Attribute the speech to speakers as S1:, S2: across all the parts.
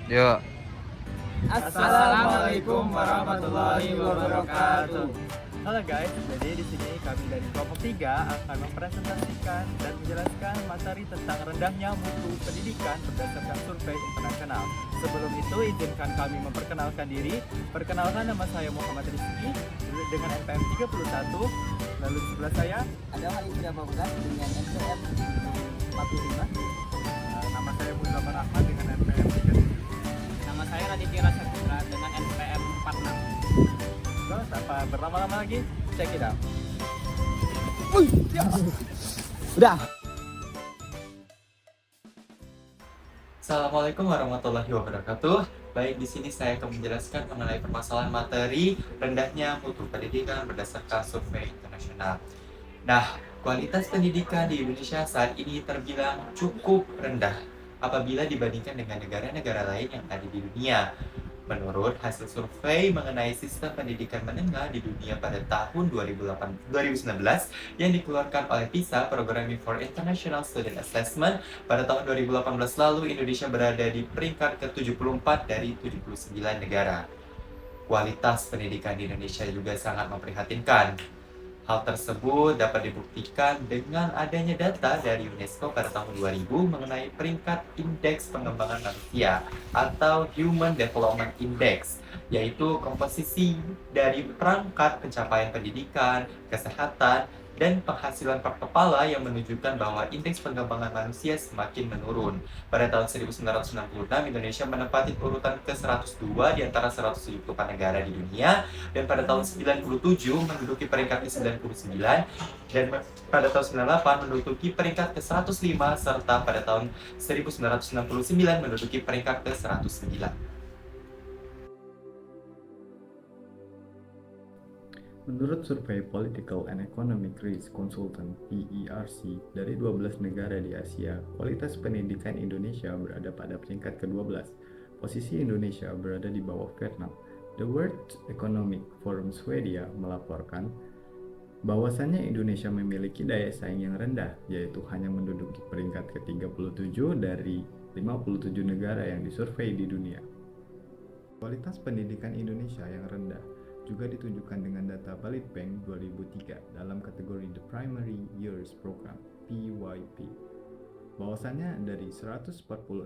S1: Yuk.
S2: Assalamualaikum warahmatullahi wabarakatuh.
S3: Halo guys, jadi di sini kami dari kelompok 3 akan mempresentasikan dan menjelaskan materi tentang rendahnya mutu pendidikan berdasarkan survei internasional. Sebelum itu, izinkan kami memperkenalkan diri. Perkenalkan, nama saya Muhammad Rizky dengan NPM 31. Lalu di sebelah saya
S2: Ada Halim Pramugara dengan NPM 45.
S3: nama saya Muzaffar Ahmad dengan NPM 37.
S2: Nama saya Raditya Rasaputra dengan NPM 46.
S3: So, tanpa berlama-lama lagi, check it out.
S2: Udah.
S4: Assalamualaikum warahmatullahi wabarakatuh. Baik, di sini saya akan menjelaskan mengenai permasalahan materi rendahnya mutu pendidikan berdasarkan survei internasional. Nah, kualitas pendidikan di Indonesia saat ini terbilang cukup rendah apabila dibandingkan dengan negara-negara lain yang ada di dunia. Menurut hasil survei mengenai sistem pendidikan menengah di dunia pada tahun 2019 yang dikeluarkan oleh PISA, Programming for International Student Assessment, pada tahun 2018 lalu Indonesia berada di peringkat ke-74 dari 79 negara. Kualitas pendidikan di Indonesia juga sangat memprihatinkan. Hal tersebut dapat dibuktikan dengan adanya data dari UNESCO pada tahun 2000 mengenai peringkat Indeks Pengembangan Manusia atau Human Development Index, yaitu komposisi dari perangkat pencapaian pendidikan, kesehatan, dan penghasilan per kepala yang menunjukkan bahwa indeks pengembangan manusia semakin menurun. Pada tahun 1966, Indonesia menempati urutan ke-102 di antara 174 negara di dunia, dan pada tahun 97 menduduki peringkat ke-99, dan pada tahun 98 menduduki peringkat ke-105, serta pada tahun 1969 menduduki peringkat ke-109.
S5: Menurut survei Political and Economic Risk Consultant (PERC) dari 12 negara di Asia, kualitas pendidikan Indonesia berada pada peringkat ke-12. Posisi Indonesia berada di bawah Vietnam. The World Economic Forum Swedia melaporkan bahwasannya Indonesia memiliki daya saing yang rendah, yaitu hanya menduduki peringkat ke-37 dari 57 negara yang disurvei di dunia. Kualitas pendidikan Indonesia yang rendah juga ditunjukkan dengan data Balitbank 2003 dalam kategori The Primary Years Program (PYP). Bahwasannya dari 146.050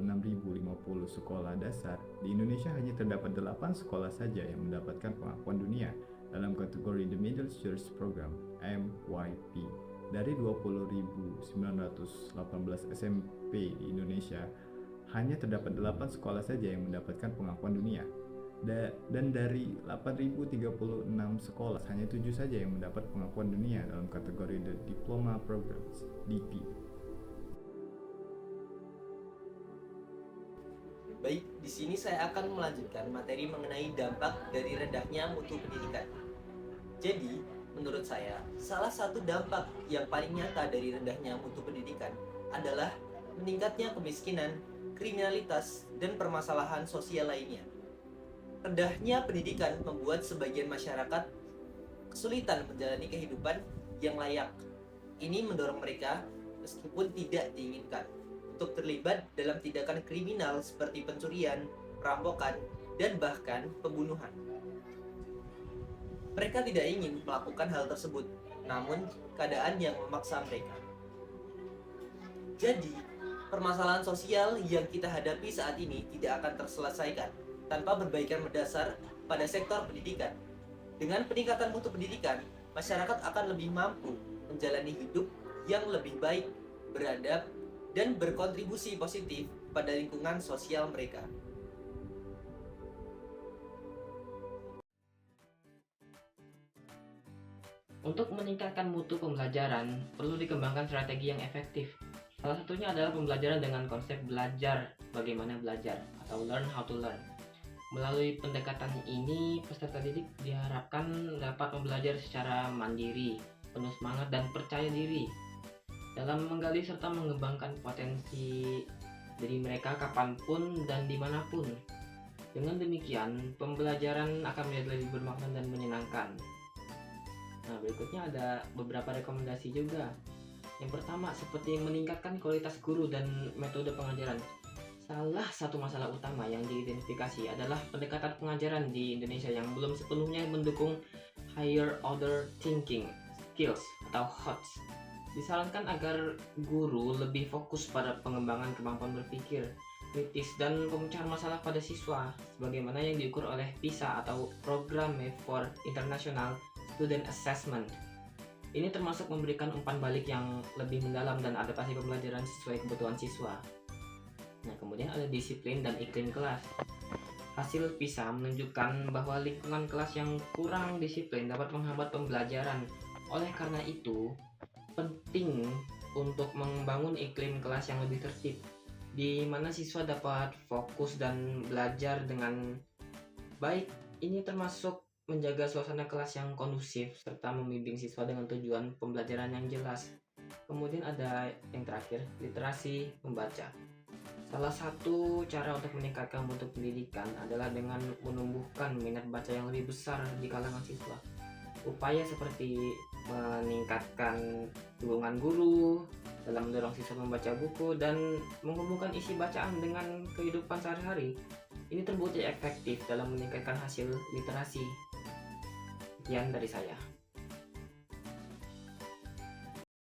S5: sekolah dasar di Indonesia hanya terdapat 8 sekolah saja yang mendapatkan pengakuan dunia dalam kategori The Middle Years Program (MYP). Dari 20.918 SMP di Indonesia, hanya terdapat 8 sekolah saja yang mendapatkan pengakuan dunia. Dan dari 8.036 sekolah, hanya 7 saja yang mendapat pengakuan dunia dalam kategori The Diploma Programs (DP).
S6: Baik, di sini saya akan melanjutkan materi mengenai dampak dari rendahnya mutu pendidikan. Jadi, menurut saya, salah satu dampak yang paling nyata dari rendahnya mutu pendidikan adalah meningkatnya kemiskinan, kriminalitas, dan permasalahan sosial lainnya. Rendahnya pendidikan membuat sebagian masyarakat kesulitan menjalani kehidupan yang layak. Ini mendorong mereka, meskipun tidak diinginkan, untuk terlibat dalam tindakan kriminal seperti pencurian, perampokan, dan bahkan pembunuhan. Mereka tidak ingin melakukan hal tersebut, namun keadaan yang memaksa mereka. Jadi, permasalahan sosial yang kita hadapi saat ini tidak akan terselesaikan tanpa perbaikan mendasar pada sektor pendidikan. Dengan peningkatan mutu pendidikan, masyarakat akan lebih mampu menjalani hidup yang lebih baik, beradab, dan berkontribusi positif pada lingkungan sosial mereka.
S7: Untuk meningkatkan mutu pembelajaran, perlu dikembangkan strategi yang efektif. Salah satunya adalah pembelajaran dengan konsep belajar bagaimana belajar atau learn how to learn. Melalui pendekatan ini, peserta didik diharapkan dapat belajar secara mandiri, penuh semangat dan percaya diri dalam menggali serta mengembangkan potensi diri mereka kapanpun dan dimanapun. Dengan demikian, pembelajaran akan menjadi lebih bermakna dan menyenangkan. Nah, berikutnya ada beberapa rekomendasi juga. Yang pertama, seperti meningkatkan kualitas guru dan metode pengajaran. Salah satu masalah utama yang diidentifikasi adalah pendekatan pengajaran di Indonesia yang belum sepenuhnya mendukung higher order thinking skills atau HOTS. Disarankan agar guru lebih fokus pada pengembangan kemampuan berpikir kritis dan pemecahan masalah pada siswa, sebagaimana yang diukur oleh PISA atau Program for International Student Assessment. Ini termasuk memberikan umpan balik yang lebih mendalam dan adaptasi pembelajaran sesuai kebutuhan siswa. Nah, kemudian ada disiplin dan iklim kelas. Hasil PISA menunjukkan bahwa lingkungan kelas yang kurang disiplin dapat menghambat pembelajaran. Oleh karena itu, penting untuk membangun iklim kelas yang lebih tertib, di mana siswa dapat fokus dan belajar dengan baik. Ini termasuk menjaga suasana kelas yang kondusif serta membimbing siswa dengan tujuan pembelajaran yang jelas. Kemudian ada yang terakhir, literasi membaca. Salah satu cara untuk meningkatkan mutu pendidikan adalah dengan menumbuhkan minat baca yang lebih besar di kalangan siswa. Upaya seperti meningkatkan dukungan guru dalam mendorong siswa membaca buku dan menghubungkan isi bacaan dengan kehidupan sehari-hari, ini terbukti efektif dalam meningkatkan hasil literasi. Sekian dari saya.